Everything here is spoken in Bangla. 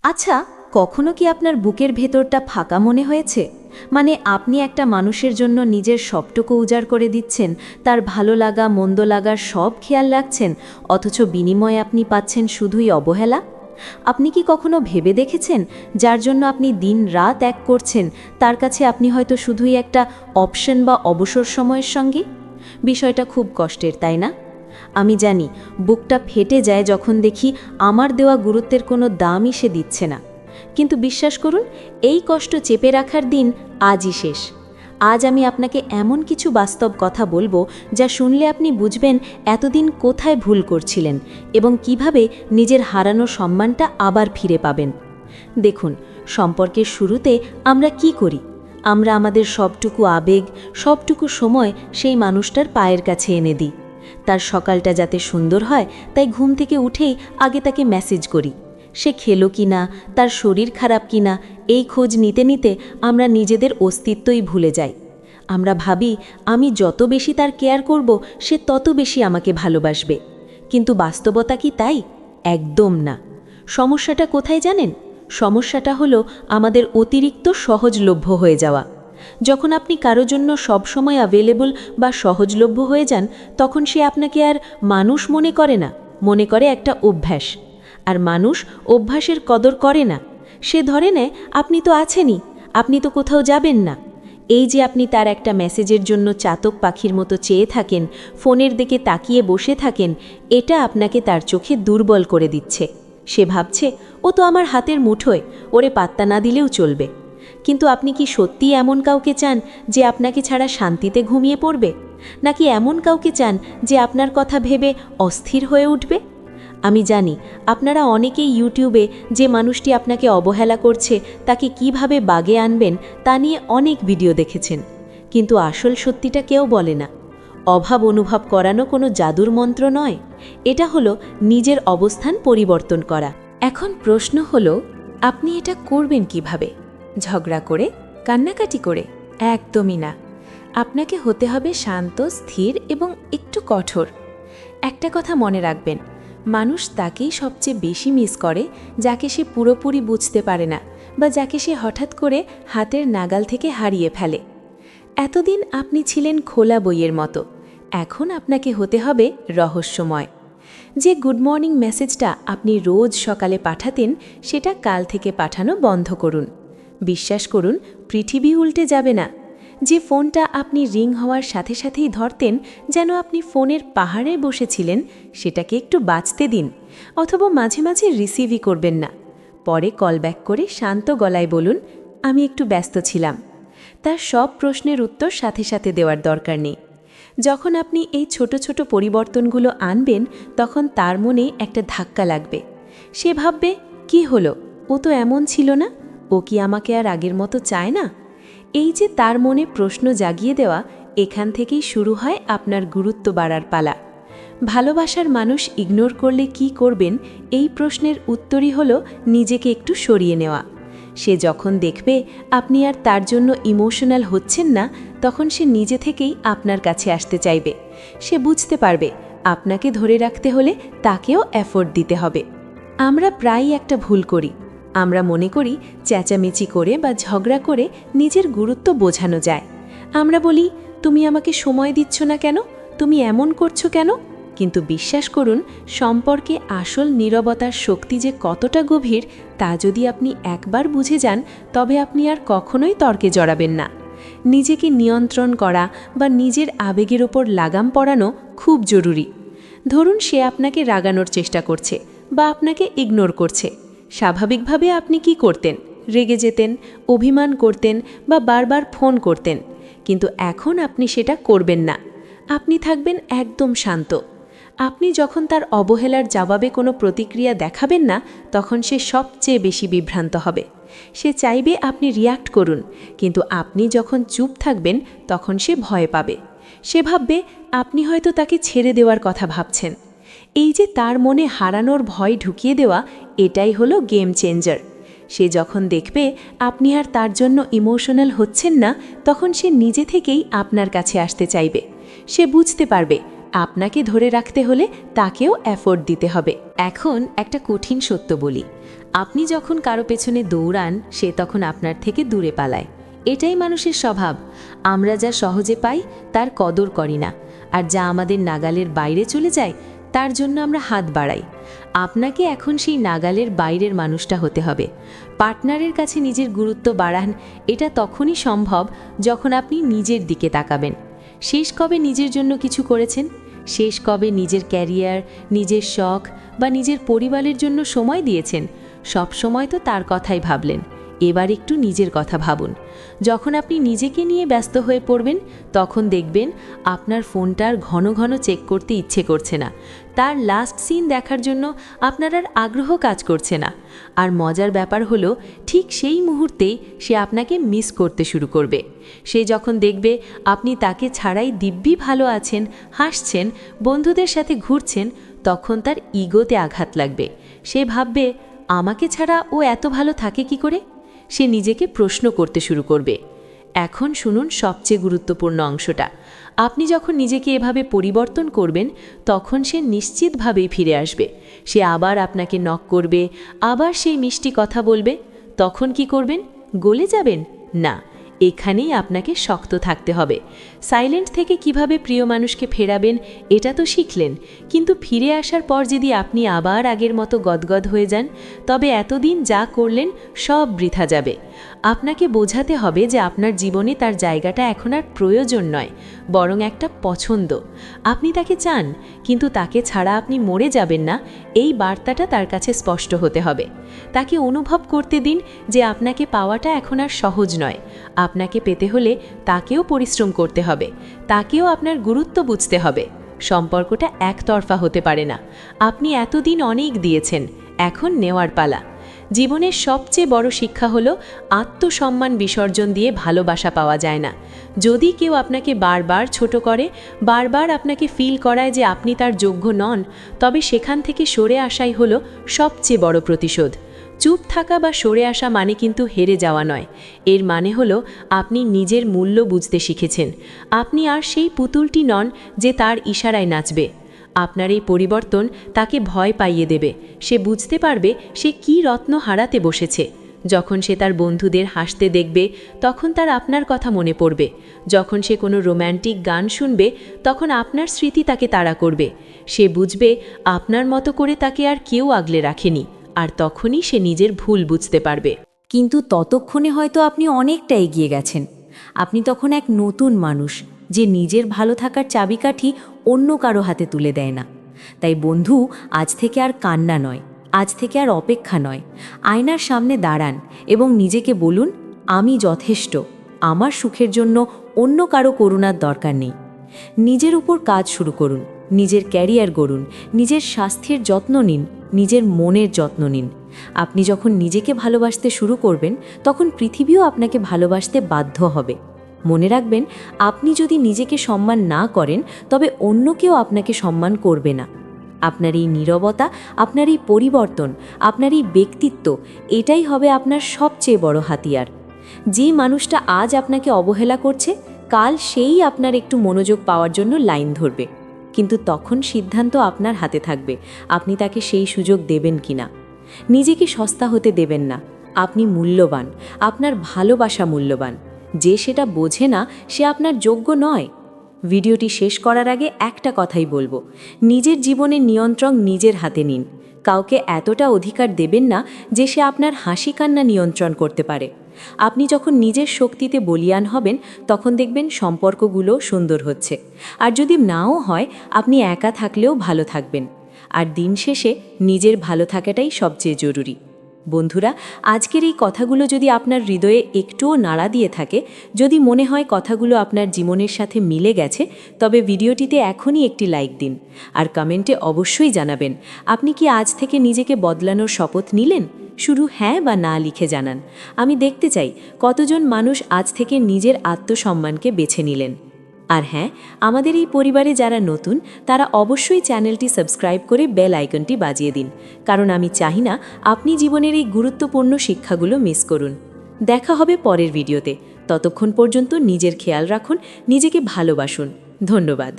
আচ্ছা, কখনো কি আপনার বুকের ভেতরটা ফাঁকা মনে হয়েছে? মানে আপনি একটা মানুষের জন্য নিজের সবটুকু উজাড় করে দিচ্ছেন, তার ভালো লাগা মন্দ লাগার সব খেয়াল রাখছেন, অথচ বিনিময়ে আপনি পাচ্ছেন শুধুই অবহেলা? আপনি কি কখনো ভেবে দেখেছেন, যার জন্য আপনি দিন রাত এক করছেন, তার কাছে আপনি হয়তো শুধুই একটা অপশন বা অবসর সময়ের সঙ্গী? বিষয়টা খুব কষ্টের, তাই না? আমি জানি, বুকটা ফেটে যায় যখন দেখি আমার দেওয়া গুরুত্বের কোনো দামই সে দিচ্ছে না। কিন্তু বিশ্বাস করুন, এই কষ্ট চেপে রাখার দিন আজই শেষ। আজ আমি আপনাকে এমন কিছু বাস্তব কথা বলবো, যা শুনলে আপনি বুঝবেন এতদিন কোথায় ভুল করছিলেন এবং কিভাবে নিজের হারানো সম্মানটা আবার ফিরে পাবেন। দেখুন, সম্পর্কের শুরুতে আমরা কি করি? আমরা আমাদের সবটুকু আবেগ, সবটুকু সময় সেই মানুষটার পায়ের কাছে এনে দিই। তার সকালটা যাতে সুন্দর হয়, তাই ঘুম থেকে উঠেই আগে তাকে মেসেজ করি। সে খেলো কিনা, তার শরীর খারাপ কিনা, এই খোঁজ নিতে নিতে আমরা নিজেদের অস্তিত্বই ভুলে যাই। আমরা ভাবি, আমি যত বেশি তার কেয়ার করব, সে তত বেশি আমাকে ভালোবাসবে। কিন্তু বাস্তবতা কি তাই? একদম না। সমস্যাটা কোথায় জানেন? সমস্যাটা হলো আমাদের অতিরিক্ত সহজলভ্য হয়ে যাওয়া। যখন আপনি কারো জন্য সবসময় অ্যাভেলেবল বা সহজলভ্য হয়ে যান, তখন সে আপনাকে আর মানুষ মনে করে না, মনে করে একটা অভ্যাস। আর মানুষ অভ্যাসের কদর করে না। সে ধরে নেয় আপনি তো আছেনই, আপনি তো কোথাও যাবেন না। এই যে আপনি তার একটা মেসেজের জন্য চাতক পাখির মতো চেয়ে থাকেন, ফোনের দিকে তাকিয়ে বসে থাকেন, এটা আপনাকে তার চোখে দুর্বল করে দিচ্ছে। সে ভাবছে, ও তো আমার হাতের মুঠোয়, ওরে পাত্তা না দিলেও চলবে। কিন্তু আপনি কি সত্যিই এমন কাউকে চান যে আপনাকে ছাড়া শান্তিতে ঘুমিয়ে পড়বে? নাকি এমন কাউকে চান যে আপনার কথা ভেবে অস্থির হয়ে উঠবে? আমি জানি, আপনারা অনেকেই ইউটিউবে যে মানুষটি আপনাকে অবহেলা করছে তাকে কিভাবে বাগে আনবেন তা নিয়ে অনেক ভিডিও দেখেছেন। কিন্তু আসল সত্যিটা কেউ বলে না। অভাব অনুভব করানো কোনো জাদুর মন্ত্র নয়। এটা হলো নিজের অবস্থান পরিবর্তন করা। এখন প্রশ্ন হলো, আপনি এটা করবেন কিভাবে? ঝগড়া করে? কান্নাকাটি করে? একদমই না। আপনাকে হতে হবে শান্ত, স্থির এবং একটু কঠোর। একটা কথা মনে রাখবেন, মানুষ তাকেই সবচেয়ে বেশি মিস করে যাকে সে পুরোপুরি বুঝতে পারে না, বা যাকে সে হঠাৎ করে হাতের নাগাল থেকে হারিয়ে ফেলে। এতদিন আপনি ছিলেন খোলা বইয়ের মতো, এখন আপনাকে হতে হবে রহস্যময়। যে গুড মর্নিং মেসেজটা আপনি রোজ সকালে পাঠাতেন, সেটা কাল থেকে পাঠানো বন্ধ করুন। বিশ্বাস করুন, পৃথিবী উল্টে যাবে না। যে ফোনটা আপনি রিং হওয়ার সাথে সাথেই ধরতেন, যেন আপনি ফোনের পাহাড়ে বসেছিলেন, সেটাকে একটু বাঁচতে দিন, অথবা মাঝে মাঝে রিসিভই করবেন না। পরে কল ব্যাক করে শান্ত গলায় বলুন, আমি একটু ব্যস্ত ছিলাম। তার সব প্রশ্নের উত্তর সাথে সাথে দেওয়ার দরকার নেই। যখন আপনি এই ছোট ছোট পরিবর্তনগুলো আনবেন, তখন তার মনে একটা ধাক্কা লাগবে। সে ভাববে, কি হলো, ও তো এমন ছিল না, ও কি আমাকে আর আগের মতো চায় না? এই যে তার মনে প্রশ্ন জাগিয়ে দেওয়া, এখান থেকেই শুরু হয় আপনার গুরুত্ব বাড়ার পালা। ভালোবাসার মানুষ ইগনোর করলে কি করবেন, এই প্রশ্নের উত্তরই হলো নিজেকে একটু সরিয়ে নেওয়া। সে যখন দেখবে আপনি আর তার জন্য ইমোশনাল হচ্ছেন না, তখন সে নিজে থেকেই আপনার কাছে আসতে চাইবে। সে বুঝতে পারবে আপনাকে ধরে রাখতে হলে তাকেও এফোর্ট দিতে হবে। আমরা প্রায়ই একটা ভুল করি। আমরা মনে করি চেঁচামেচি করে বা ঝগড়া করে নিজের গুরুত্ব বোঝানো যায়। আমরা বলি, তুমি আমাকে সময় দিচ্ছ না কেন, তুমি এমন করছো কেন? কিন্তু বিশ্বাস করুন, সম্পর্কে আসল নীরবতার শক্তি যে কতটা গভীর, তা যদি আপনি একবার বুঝে যান, তবে আপনি আর কখনোই তর্কে জড়াবেন না। নিজেকে নিয়ন্ত্রণ করা বা নিজের আবেগের ওপর লাগাম পরানো খুব জরুরি। ধরুন সে আপনাকে রাগানোর চেষ্টা করছে বা আপনাকে ইগনোর করছে। স্বাভাবিকভাবে আপনি কি করতেন? রেগে যেতেন, অভিমান করতেন বা বারবার ফোন করতেন। কিন্তু এখন আপনি সেটা করবেন না। আপনি থাকবেন একদম শান্ত। আপনি যখন তার অবহেলার জবাবে কোনো প্রতিক্রিয়া দেখাবেন না, তখন সে সবচেয়ে বেশি বিভ্রান্ত হবে। সে চাইবে আপনি রিয়্যাক্ট করুন, কিন্তু আপনি যখন চুপ থাকবেন, তখন সে ভয় পাবে। সে ভাববে আপনি হয়তো তাকে ছেড়ে দেওয়ার কথা ভাবছেন। এই যে তার মনে হারানোর ভয় ঢুকিয়ে দেওয়া, এটাই হলো গেম চেঞ্জার। সে যখন দেখবে আপনি আর তার জন্য ইমোশনাল হচ্ছেন না, তখন সে নিজে থেকেই আপনার কাছে আসতে চাইবে। সে বুঝতে পারবে আপনাকে ধরে রাখতে হলে তাকেও এফোর্ট দিতে হবে। এখন একটা কঠিন সত্য বলি, আপনি যখন কারো পেছনে দৌড়ান সে তখন আপনার থেকে দূরে পালায়। এটাই মানুষের স্বভাব। আমরা যা সহজে পাই তার কদর করি না, আর যা আমাদের নাগালের বাইরে চলে যায় তার জন্য আমরা হাত বাড়াই। আপনাকে এখন সেই নাগালের বাইরের মানুষটা হতে হবে। পার্টনারের কাছে নিজের গুরুত্ব বাড়ান, এটা তখনই সম্ভব যখন আপনি নিজের দিকে তাকাবেন। শেষ কবে নিজের জন্য কিছু করেছেন? শেষ কবে নিজের ক্যারিয়ার, নিজের শখ বা নিজের পরিবারের জন্য সময় দিয়েছেন? সব সময় তো তার কথাই ভাবলেন। এবার একটু নিজের কথা ভাবুন। যখন আপনি নিজেকে নিয়ে ব্যস্ত হয়ে পড়বেন তখন দেখবেন আপনার ফোনটার ঘন ঘন চেক করতে ইচ্ছে করছে না, তার লাস্ট সিন দেখার জন্য আপনার আর আগ্রহ কাজ করছে না। আর মজার ব্যাপার হলো ঠিক সেই মুহূর্তেই সে আপনাকে মিস করতে শুরু করবে। সে যখন দেখবে আপনি তাকে ছাড়াই দিব্যি ভালো আছেন, হাসছেন, বন্ধুদের সাথে ঘুরছেন, তখন তার ইগোতে আঘাত লাগবে। সে ভাববে, আমাকে ছাড়া ও এত ভালো থাকে কি করে? সে নিজেকে প্রশ্ন করতে শুরু করবে। এখন শুনুন সবচেয়ে গুরুত্বপূর্ণ অংশটা। আপনি যখন নিজেকে এভাবে পরিবর্তন করবেন তখন সে নিশ্চিতভাবেই ফিরে আসবে। সে আবার আপনাকে নক করবে, আবার সেই মিষ্টি কথা বলবে। তখন কি করবেন? গলে যাবেন? না, এখানেই আপনাকে শক্ত থাকতে হবে। সাইলেন্ট থেকে কিভাবে প্রিয় মানুষকে ফেরাবেন এটা তো শিখলেন, কিন্তু ফিরে আসার পর যদি আপনি আবার আগের মতো গদগদ হয়ে যান তবে এতদিন যা করলেন সব বৃথা যাবে। আপনাকে বোঝাতে হবে যে আপনার জীবনে তার জায়গাটা এখন আর প্রয়োজন নয়, বরং একটা পছন্দ। আপনি তাকে চান, কিন্তু তাকে ছাড়া আপনি মরে যাবেন না, এই বার্তাটা তার কাছে স্পষ্ট হতে হবে। তাকে অনুভব করতে দিন যে আপনাকে পাওয়াটা এখন আর সহজ নয়। আপনাকে পেতে হলে তাকেও পরিশ্রম করতে হবে, তাকেও আপনার গুরুত্ব বুঝতে হবে। সম্পর্কটা একতরফা হতে পারে না। আপনি এতদিন অনেক দিয়েছেন, এখন নেওয়ার পালা। জীবনের সবচেয়ে বড় শিক্ষা হলো আত্মসম্মান বিসর্জন দিয়ে ভালোবাসা পাওয়া যায় না। যদি কেউ আপনাকে বারবার ছোট করে, বারবার আপনাকে ফিল করায় যে আপনি তার যোগ্য নন, তবে সেখান থেকে সরে আসাই হলো সবচেয়ে বড় প্রতিশোধ। চুপ থাকা বা সরে আসা মানে কিন্তু হেরে যাওয়া নয়। এর মানে হলো আপনি নিজের মূল্য বুঝতে শিখেছেন। আপনি আর সেই পুতুলটি নন যে তার ইশারায় নাচবে। আপনার এই পরিবর্তন তাকে ভয় পাইয়ে দেবে। সে বুঝতে পারবে সে কী রত্ন হারাতে বসেছে। যখন সে তার বন্ধুদের হাসতে দেখবে তখন তার আপনার কথা মনে পড়বে। যখন সে কোনো রোম্যান্টিক গান শুনবে তখন আপনার স্মৃতি তাকে তাড়া করবে। সে বুঝবে আপনার মতো করে তাকে আর কেউ আগলে রাখেনি, আর তখনই সে নিজের ভুল বুঝতে পারবে। কিন্তু ততক্ষণে হয়তো আপনি অনেকটা এগিয়ে গেছেন। আপনি তখন এক নতুন মানুষ, যে নিজের ভালো থাকার চাবিকাঠি অন্য কারো হাতে তুলে দেয় না। তাই বন্ধু, আজ থেকে আর কান্না নয়, আজ থেকে আর অপেক্ষা নয়। আয়নার সামনে দাঁড়ান এবং নিজেকে বলুন, আমি যথেষ্ট। আমার সুখের জন্য অন্য কারো করুণার দরকার নেই। নিজের উপর কাজ শুরু করুন, নিজের ক্যারিয়ার গড়ুন, নিজের স্বাস্থ্যের যত্ন নিন, নিজের মনের যত্ন নিন। আপনি যখন নিজেকে ভালোবাসতে শুরু করবেন তখন পৃথিবীও আপনাকে ভালোবাসতে বাধ্য হবে। মনে রাখবেন, আপনি যদি নিজেকে সম্মান না করেন তবে অন্য কেউ আপনাকে সম্মান করবে না। আপনার এই নীরবতা, আপনার এই পরিবর্তন, আপনার এই ব্যক্তিত্ব, এটাই হবে আপনার সবচেয়ে বড় হাতিয়ার। যে মানুষটা আজ আপনাকে অবহেলা করছে, কাল সেই আপনার একটু মনোযোগ পাওয়ার জন্য লাইন ধরবে। কিন্তু তখন সিদ্ধান্ত আপনার হাতে থাকবে, আপনি তাকে সেই সুযোগ দেবেন কিনা। নিজেকে সস্তা হতে দেবেন না। আপনি মূল্যবান, আপনার ভালোবাসা মূল্যবান। যে সেটা বোঝে না সে আপনার যোগ্য নয়। ভিডিওটি শেষ করার আগে একটা কথাই বলবো, নিজের জীবনের নিয়ন্ত্রণ নিজের হাতে নিন। কাউকে এতটা অধিকার দেবেন না যে সে আপনার হাসি কান্না নিয়ন্ত্রণ করতে পারে। আপনি যখন নিজের শক্তিতে বলীয়ান হবেন তখন দেখবেন সম্পর্কগুলো সুন্দর হচ্ছে। আর যদি নাও হয়, আপনি একা থাকলেও ভালো থাকবেন। আর দিন শেষে নিজের ভালো থাকাটাই সবচেয়ে জরুরি। বন্ধুরা, আজকের এই কথাগুলো যদি আপনার হৃদয়ে একটুও নাড়া দিয়ে থাকে, যদি মনে হয় কথাগুলো আপনার জীবনের সাথে মিলে গেছে, তবে ভিডিওটিতে এখনই একটি লাইক দিন। আর কমেন্টে অবশ্যই জানাবেন আপনি কি আজ থেকে নিজেকে বদলানোর শপথ নিলেন। শুধু হ্যাঁ বা না লিখে জানান। আমি দেখতে চাই কতজন মানুষ আজ থেকে নিজের আত্মসম্মানকে বেছে নিলেন। আর হ্যাঁ, আমাদের এই পরিবারে যারা নতুন তারা অবশ্যই চ্যানেলটি সাবস্ক্রাইব করে বেল আইকনটি বাজিয়ে দিন, কারণ আমি চাই না আপনি জীবনের এই গুরুত্বপূর্ণ শিক্ষাগুলো মিস করুন। দেখা হবে পরের ভিডিওতে। ততক্ষণ পর্যন্ত নিজের খেয়াল রাখুন, নিজেকে ভালোবাসুন। ধন্যবাদ।